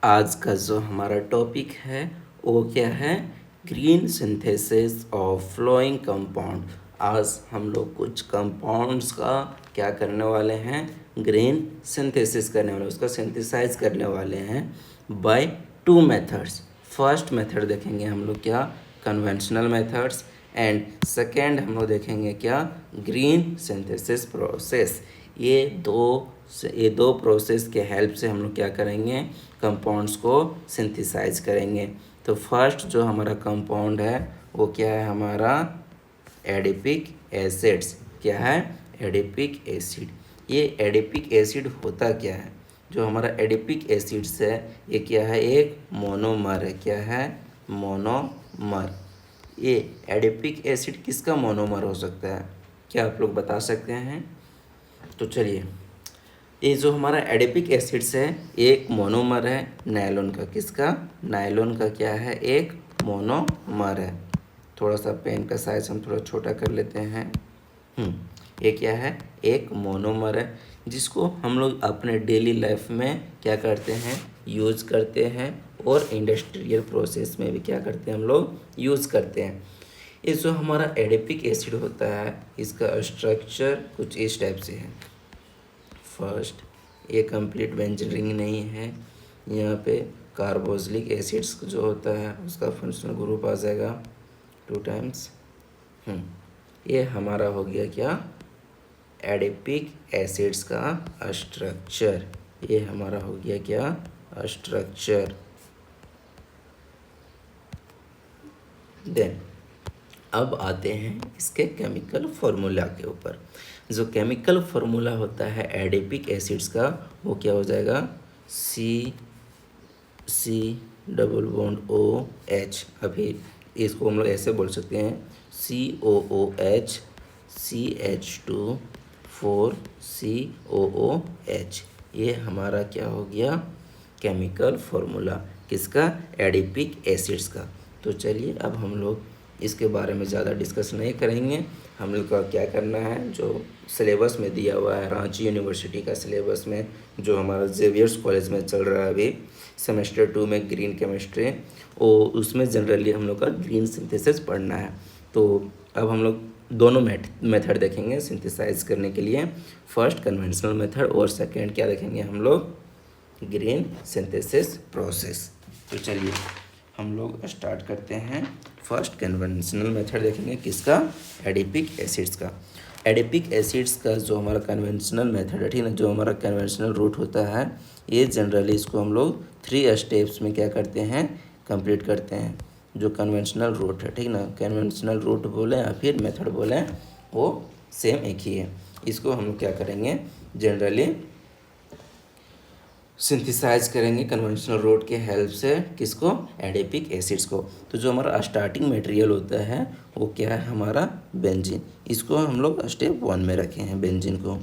आज का जो हमारा टॉपिक है वो क्या है, green synthesis of flowing compound. आज हम लोग कुछ कंपाउंड्स का क्या करने वाले हैं, ग्रीन सिंथेसिस करने वाले, उसका सिंथेसाइज करने वाले हैं by two methods. First method देखेंगे हम लोग क्या, कन्वेंशनल मेथड्स, एंड सेकेंड हम लोग देखेंगे क्या, ग्रीन सिंथेसिस प्रोसेस। ये दो प्रोसेस के हेल्प से हम लोग क्या करेंगे, कंपाउंड्स को सिंथेसाइज करेंगे। तो फर्स्ट जो हमारा कंपाउंड है वो क्या है हमारा, एडिपिक एसिड्स। क्या है, एडिपिक एसिड। ये एडिपिक एसिड होता क्या है, जो हमारा एडिपिक एसिड्स है ये क्या है, एक मोनोमर है। क्या है, मोनोमर। ये एडिपिक एसिड किसका मोनोमर हो सकता है, क्या आप लोग बता सकते हैं? तो चलिए, ये जो हमारा एडिपिक एसिड्स है एक मोनोमर है नायलॉन का। किसका, नायलॉन का क्या है, एक मोनोमर है। थोड़ा सा पेन का साइज हम थोड़ा छोटा कर लेते हैं। ये क्या है, एक मोनोमर है जिसको हम लोग अपने डेली लाइफ में क्या करते हैं, यूज़ करते हैं, और इंडस्ट्रियल प्रोसेस में भी क्या करते हैं हम लोग, यूज़ करते हैं। ये जो हमारा एडिपिक एसिड होता है इसका स्ट्रक्चर कुछ इस टाइप से है। फर्स्ट, ये कंप्लीट बेंजीन रिंग नहीं है, यहाँ पे कार्बोक्सिलिक एसिड्स जो होता है उसका फंक्शनल ग्रुप आ जाएगा 2 टाइम्स। ये हमारा हो गया क्या, एडिपिक एसिड्स का स्ट्रक्चर। ये हमारा हो गया क्या, स्ट्रक्चर। देन अब आते हैं इसके केमिकल फार्मूला के ऊपर। जो केमिकल फार्मूला होता है एडिपिक एसिड्स का वो क्या हो जाएगा, C double bond O H. अभी इसको हम लोग ऐसे बोल सकते हैं, COOH CH2 4COOH। ये हमारा क्या हो गया, केमिकल फार्मूला किसका, एडिपिक एसिड्स का। तो चलिए अब हम लोग इसके बारे में ज़्यादा डिस्कस नहीं करेंगे। हम लोग का क्या करना है, जो सिलेबस में दिया हुआ है रांची यूनिवर्सिटी का सिलेबस में, जो हमारा जेवियर्स कॉलेज में चल रहा है अभी सेमेस्टर 2 में ग्रीन केमिस्ट्री, और उसमें जनरली हम लोग का ग्रीन सिंथेसिस पढ़ना है। तो अब हम लोग दोनों मेथड देखेंगे सिंथेसाइज करने के लिए। फर्स्ट कन्वेंशनल मेथड और सेकेंड क्या देखेंगे हम लोग, ग्रीन सिंथेसिस प्रोसेस। तो चलिए हम लोग स्टार्ट करते हैं। फर्स्ट कन्वेंशनल मेथड देखेंगे किसका, एडिपिक एसिड्स का। एडिपिक एसिड्स का जो हमारा कन्वेंशनल मेथड है, ठीक ना, जो हमारा कन्वेंशनल रूट होता है, ये जनरली इसको हम लोग 3 स्टेप्स में क्या करते हैं, कंप्लीट करते हैं। जो कन्वेंशनल रूट है, ठीक ना, कन्वेंशनल रूट बोले या फिर मेथड बोले वो सेम एक ही है। इसको हम लोग क्या करेंगे, जनरली सिंथेसाइज करेंगे कन्वेंशनल रूट के हेल्प से। किसको, एडिपिक एसिड्स को। तो जो हमारा स्टार्टिंग मटेरियल होता है वो क्या है हमारा, बेंजीन। इसको हम लोग स्टेप 1 में रखे हैं बेंजीन को।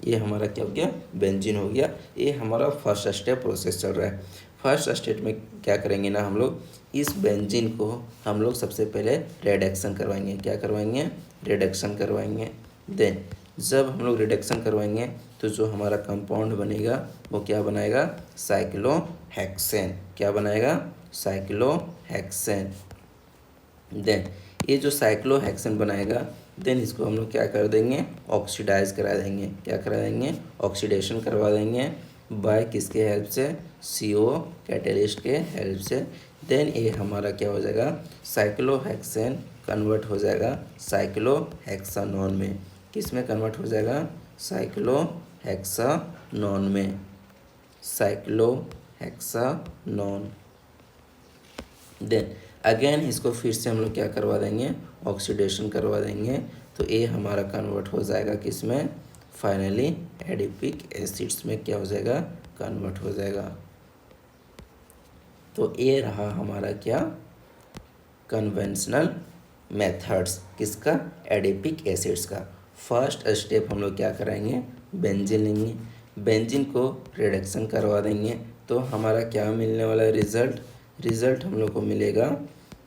ये हमारा क्या हो गया, बेंजीन हो गया। ये हमारा फर्स्ट स्टेप प्रोसेस चल रहा है। फर्स्ट स्टेप में क्या करेंगे ना, हम लोग इस बेंजीन को हम लोग सबसे पहले रिडक्शन करवाएंगे। क्या करवाएंगे, रिडक्शन करवाएंगे। देन जब हम लोग रिडक्शन करवाएंगे तो जो हमारा कंपाउंड बनेगा वो क्या बनाएगा, साइक्लोहेक्सेन। क्या बनाएगा, साइक्लोहेक्सेन। देन ये जो साइक्लोहेक्सेन बनाएगा, देन इसको हम लोग क्या कर देंगे, ऑक्सीडाइज करा देंगे। क्या करा देंगे, ऑक्सीडेशन करवा देंगे बाय किसके हेल्प से, CO कैटेलिस्ट के हेल्प से। देन ये हमारा क्या हो जाएगा, साइक्लोहेक्सेन कन्वर्ट हो जाएगा साइक्लोहेक्सानोन में। किस में कन्वर्ट हो जाएगा, साइक्लोहेक्सानोन में, साइक्लोहेक्सानोन। देन अगेन इसको फिर से हम लोग क्या करवा देंगे, ऑक्सीडेशन करवा देंगे। तो ये हमारा कन्वर्ट हो जाएगा किस में, फाइनली एडिपिक एसिड्स में क्या हो जाएगा, कन्वर्ट हो जाएगा। तो ये रहा हमारा क्या, कन्वेंशनल मेथड्स किसका, एडिपिक एसिड्स का। फर्स्ट स्टेप हम लोग क्या कराएंगे, बेंजीन लेंगे, बेंजीन को रिडक्शन करवा देंगे। तो हमारा क्या मिलने वाला है, रिजल्ट हम लोग को मिलेगा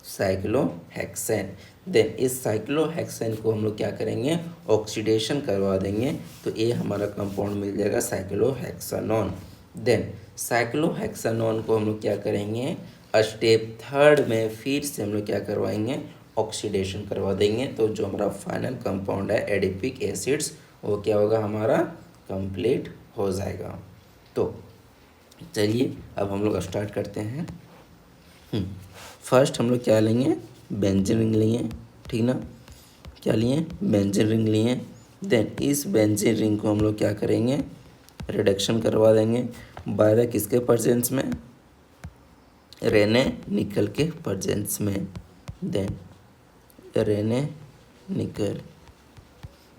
साइक्लोहेक्सेन। देन इस साइक्लोहेक्सेन को हम लोग क्या करेंगे, ऑक्सीडेशन करवा देंगे। तो ये हमारा कंपाउंड मिल जाएगा साइक्लोहेक्सानोन। देन साइक्लोहेक्सानोन को हम लोग क्या करेंगे, स्टेप थर्ड में फिर से हम लोग क्या करवाएंगे, ऑक्सीडेशन करवा देंगे। तो जो हमारा फाइनल कंपाउंड है एडिपिक एसिड्स, वो क्या होगा, हमारा कंप्लीट हो जाएगा। तो चलिए अब हम लोग स्टार्ट करते हैं। फर्स्ट हम लोग क्या लेंगे, बेंजीन रिंग लेंगे, ठीक ना, क्या लिए, बेंजीन रिंग लिए। देन इस बेंजीन रिंग को हम लोग क्या करेंगे, रिडक्शन करवा देंगे बाय द किसके प्रेजेंस में, रेने निकल के प्रेजेंस में। देन रेने निकल,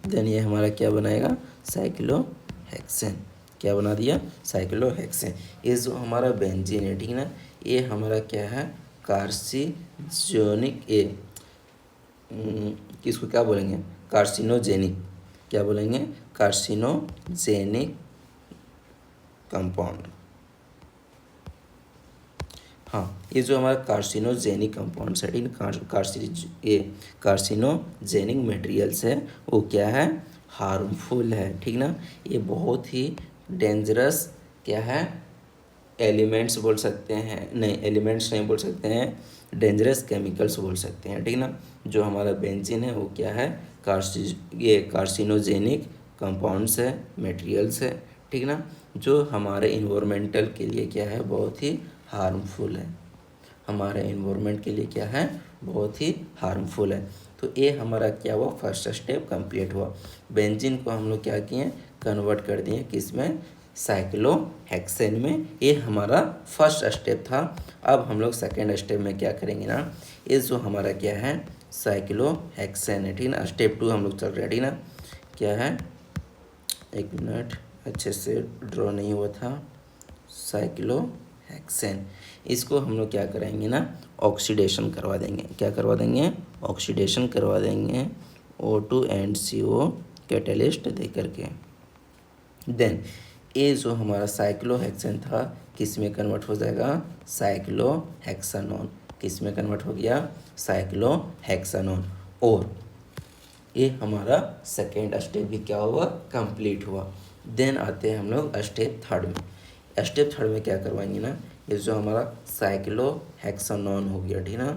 देन ये हमारा क्या बनाएगा, साइक्लोहेक्सेन। क्या बना दिया, साइक्लोहेक्सेन। ये जो हमारा बेंजीन है, ठीक ना, ये हमारा क्या है, कार्सिनोजेनिक, ए किसको क्या बोलेंगे, कार्सिनोजेनिक, क्या बोलेंगे, कार्सिनोजेनिक कंपाउंड। हाँ, ये जो हमारा कार्सिनोजेनिक कंपाउंड है, ये कार्सिनोजेनिक मटेरियल्स है, वो क्या है, हार्मफुल है, ठीक ना। ये बहुत ही डेंजरस क्या है, एलिमेंट्स बोल सकते हैं, नहीं एलिमेंट्स नहीं बोल सकते हैं, डेंजरस केमिकल्स बोल सकते हैं, ठीक ना। जो हमारा बेंजीन है वो क्या है, ये कार्सिनोजेनिक कंपाउंड्स है, मटेरियल्स है, ठीक ना, जो हमारे इन्वायरमेंटल के लिए क्या है, बहुत ही हार्मफुल है, हमारे इन्वायरमेंट के लिए क्या है, बहुत ही हार्मफुल है। तो ये हमारा क्या हुआ, फर्स्ट स्टेप कंप्लीट हुआ। बेंजीन को हम लोग क्या किए, कन्वर्ट कर दिए किस में, साइक्लोहेक्सेन में। ये हमारा फर्स्ट स्टेप था। अब हम लोग सेकेंड स्टेप में क्या करेंगे ना, ये जो हमारा क्या है, साइक्लोहेक्सेन है, ठीक ना। स्टेप 2 हम लोग चल रहे हैं, ठीक ना। क्या है, एक मिनट, अच्छे से ड्रॉ नहीं हुआ था, साइक्लोहेक्सेन। इसको हम लोग क्या करेंगे ना, ऑक्सीडेशन करवा देंगे। क्या करवा देंगे, ऑक्सीडेशन करवा देंगे, O2 एंड CO कैटेलिस्ट दे करके। देन ये जो हमारा साइक्लोहेक्सेन था, किस में कन्वर्ट हो जाएगा, साइक्लोहेक्सानोन। किस में कन्वर्ट हो गया, साइक्लोहेक्सानोन। और ये हमारा सेकेंड स्टेप भी क्या हुआ, कंप्लीट हुआ। देन आते हैं हम लोग स्टेप थर्ड में। स्टेप थर्ड में क्या करवाएंगे ना, ये जो हमारा साइक्लोहेक्सानोन हो गया, ठीक ना,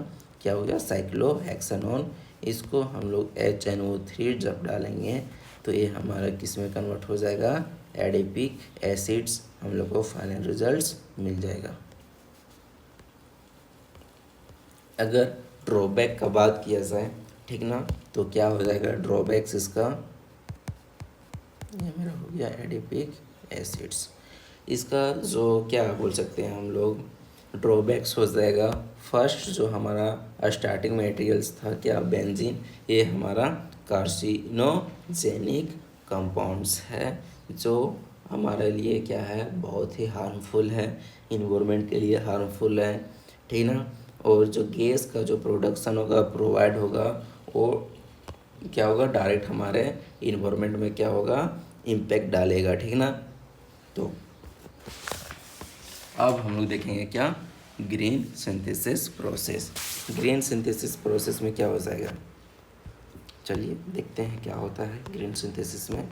क्या हो गया, साइक्लोहेक्सानोन। इसको हम लोग HNO3 जब डालेंगे तो ये हमारा किस में कन्वर्ट हो जाएगा, एडिपिक एसिड्स। हम लोग को फाइनल रिजल्ट्स मिल जाएगा। अगर ड्रॉबैक का बात किया जाए, ठीक ना, तो क्या हो जाएगा ड्रॉबैक्स इसका, ये मेरा हो गया एडिपिक एसिड्स। इसका जो क्या बोल सकते हैं हम लोग, ड्रॉबैक्स हो जाएगा। फर्स्ट जो हमारा स्टार्टिंग मटेरियल्स था क्या, बेंजीन, ये हमारा कार्सिनोजेनिक कंपाउंड्स है, जो हमारे लिए क्या है, बहुत ही हार्मफुल है, इन्वायरमेंट के लिए हार्मफुल है, ठीक ना। और जो गैस का जो प्रोडक्शन होगा, प्रोवाइड होगा, वो क्या होगा, डायरेक्ट हमारे इन्वायरमेंट में क्या होगा, इम्पैक्ट डालेगा, ठीक ना। तो अब हम लोग देखेंगे क्या, green synthesis process. Green synthesis process में क्या हो जाएगा, चलिए देखते हैं क्या होता है ग्रीन सिंथेसिस में।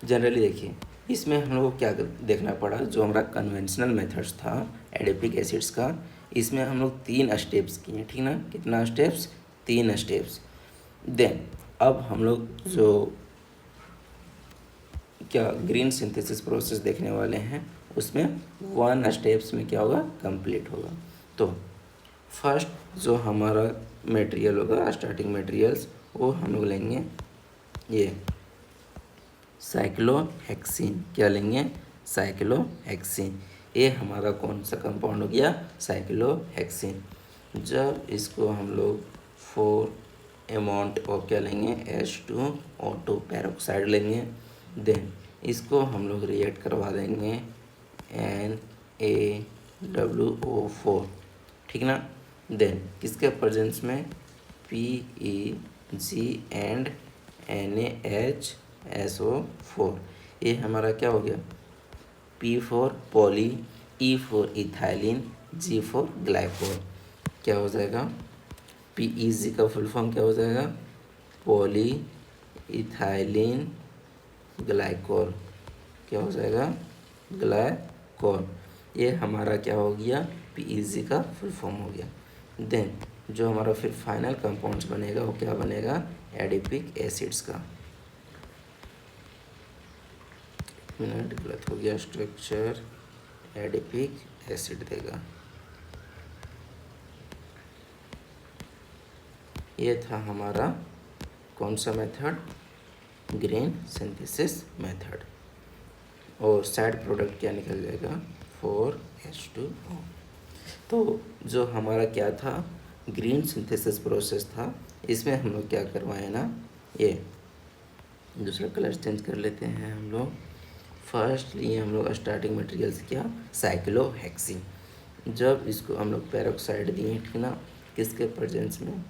जनरली देखिए, इसमें हम लोग को क्या देखना पड़ा, जो हमारा कन्वेंशनल मेथड्स था एडिपिक एसिड्स का, इसमें हम लोग 3 स्टेप्स किए, ठीक ना। कितना स्टेप्स, 3 स्टेप्स। देन अब हम लोग जो क्या ग्रीन सिंथेसिस प्रोसेस देखने वाले हैं, उसमें 1 स्टेप्स में क्या होगा, कंप्लीट होगा। तो फर्स्ट जो हमारा मटेरियल होगा, स्टार्टिंग मटेरियल्स, वो हम लोग लेंगे ये साइक्लोहेक्सीन। क्या लेंगे, साइक्लोहेक्सीन। ये हमारा कौन सा कंपाउंड हो गया, साइक्लोहेक्सीन। जब इसको हम लोग 4 अमाउंट ऑफ क्या लेंगे, H2O2 पेरोक्साइड लेंगे। देन इसको हम लोग रिएक्ट करवा देंगे NaWO4, ठीक ना। देन किसके प्रेजेंस में, PEG एंड NaHSO4। ये हमारा क्या हो गया, P4 poly, E4 ethylene, G4 glycol. क्या हो जाएगा, PEG का फुल फॉर्म क्या हो जाएगा, पॉली इथाइलिन ग्लाइकोल। क्या हो जाएगा, ग्लाइकोल। कॉल, ये हमारा क्या हो गया, पीईजी का फुल फॉर्म हो गया। देन जो हमारा फिर फाइनल कंपाउंड्स बनेगा वो क्या बनेगा, एडिपिक एसिड्स का। मिनट गलत हो गया, स्ट्रक्चर एडिपिक एसिड देगा। ये था हमारा कौन सा मेथड, ग्रीन सिंथेसिस मेथड। और साइड प्रोडक्ट क्या निकल जाएगा, 4H2O। तो जो हमारा क्या था, ग्रीन सिंथेसिस प्रोसेस था, इसमें हम लोग क्या करवाए ना, ये दूसरा कलर चेंज कर लेते हैं हम लोग। फर्स्ट लिए हम लोग स्टार्टिंग मटेरियल से क्या, साइक्लोहेक्सीन। जब इसको हम लोग पेरोक्साइड दिए, ठीक ना, किसके प्रेजेंस में,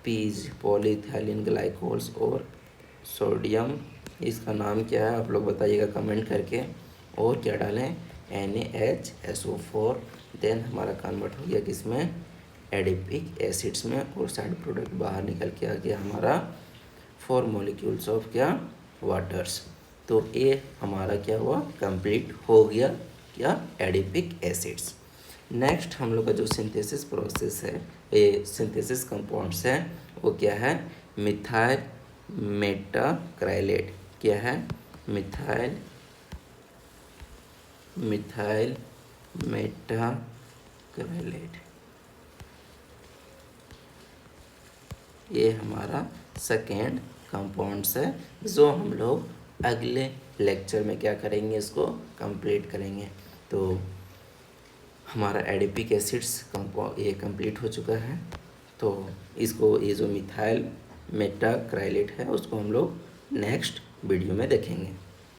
पीज पॉलीइथाइलिन ग्लाइकोल्स और सोडियम, इसका नाम क्या है आप लोग बताइएगा कमेंट करके। और क्या डालें, NaHSO4। देन हमारा कन्वर्ट हो गया किसमें, एडिपिक एसिड्स में, और साइड प्रोडक्ट बाहर निकल के आ गया हमारा 4 मॉलिक्यूल्स ऑफ क्या, वाटर्स। तो ये हमारा क्या हुआ, कंप्लीट हो गया क्या, एडिपिक एसिड्स। नेक्स्ट हम लोग का जो सिंथेसिस प्रोसेस है, ये सिंथेसिस कंपाउंड्स है, वो क्या है, मिथाइल मेटाक्राइलेट। क्या है, मिथाइल मेटाक्राइलेट। ये हमारा सेकेंड कंपाउंड्स है, जो हम लोग अगले लेक्चर में क्या करेंगे, इसको कंप्लीट करेंगे। तो हमारा एडिपिक एसिड्स ये कंप्लीट हो चुका है। तो इसको, ये जो मिथाइल मेटाक्राइलेट है, उसको हम लोग नेक्स्ट वीडियो में देखेंगे।